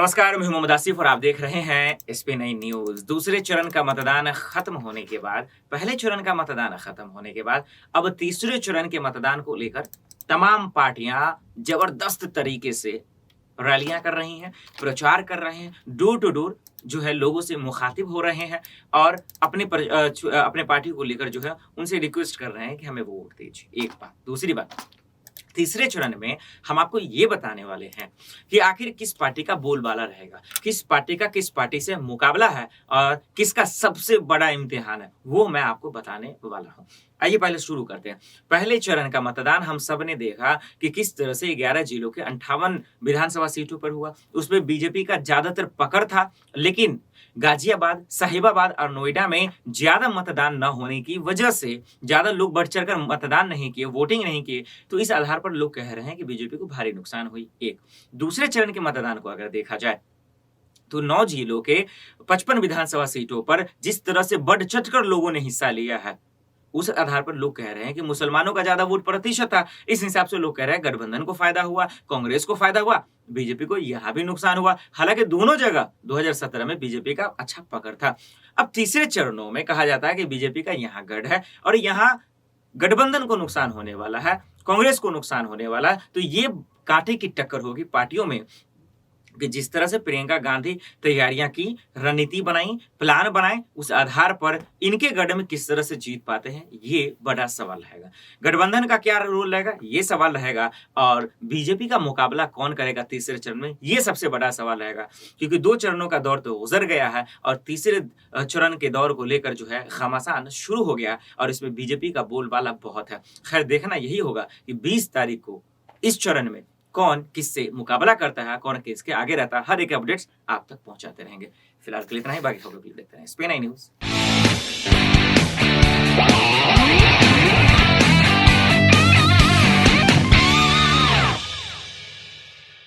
नमस्कार, मैं हूं मोहम्मद आसिफ और आप देख रहे हैं एसपी नई न्यूज। दूसरे चरण का मतदान खत्म होने के बाद, पहले चरण का मतदान खत्म होने के बाद अब तीसरे चरण के मतदान को लेकर तमाम पार्टियां जबरदस्त तरीके से रैलियां कर रही हैं, प्रचार कर रहे हैं, डोर टू डोर जो है लोगों से मुखातिब हो रहे हैं और अपने पार्टी को लेकर जो है उनसे रिक्वेस्ट कर रहे हैं कि हमें वोट दीजिए। एक बात। दूसरी बात, तीसरे चरण में हम आपको ये बताने वाले हैं कि आखिर किस पार्टी का बोलबाला रहेगा, किस पार्टी से मुकाबला है और किसका सबसे बड़ा इम्तिहान है, वो मैं आपको बताने वाला हूं। आइए पहले शुरू करते हैं। पहले चरण का मतदान हम सब ने देखा कि किस तरह से 11 जिलों के 58 विधानसभा सीटों पर हुआ। उसमें बीजेपी का ज्यादातर पकड़ था, लेकिन गाजियाबाद, साहिबाबाद और नोएडा में ज्यादा मतदान न होने की वजह से ज्यादा लोग बढ़ चढ़कर मतदान नहीं किए, वोटिंग नहीं किए, तो इस आधार पर लोग कह रहे हैं कि बीजेपी को भारी नुकसान हुई। एक दूसरे चरण के मतदान को अगर देखा जाए तो 9 जिलों के 55 विधानसभा सीटों पर जिस तरह से बढ़ चढ़कर लोगों ने हिस्सा लिया है, उस आधार पर लोग कह रहे हैं कि मुसलमानों का ज्यादा वोट प्रतिशत था। इस हिसाब से लोग कह रहे हैं गठबंधन को फायदा हुआ, कांग्रेस को फायदा हुआ, बीजेपी को यहां भी नुकसान हुआ। हालांकि दोनों जगह 2017 में बीजेपी का अच्छा पकड़ था। अब तीसरे चरणों में कहा जाता है कि बीजेपी का यहां गढ़ है और यहां गठबंधन को नुकसान होने वाला है, कांग्रेस को नुकसान होने वाला है। तो ये कांटे की टक्कर होगी पार्टियों में कि जिस तरह से प्रियंका गांधी तैयारियां की, रणनीति बनाई, प्लान बनाए, उस आधार पर इनके गढ़ में किस तरह से जीत पाते हैं, ये बड़ा सवाल रहेगा। गठबंधन का क्या रोल रहेगा, ये सवाल रहेगा। और बीजेपी का मुकाबला कौन करेगा तीसरे चरण में, ये सबसे बड़ा सवाल रहेगा। क्योंकि 2 चरणों का दौर तो गुजर गया है और तीसरे चरण के दौर को लेकर जो है घमासान शुरू हो गया और इसमें बीजेपी का बोलबाला बहुत है। खैर, देखना यही होगा कि 20 तारीख को इस चरण में कौन किससे मुकाबला करता है, कौन किसके आगे रहता है। हर एक अपडेट्स आप तक पहुंचाते रहेंगे। फिलहाल के लिए इतना ही, बाकी खबरों के लिए देखते रहें एसपी9 न्यूज।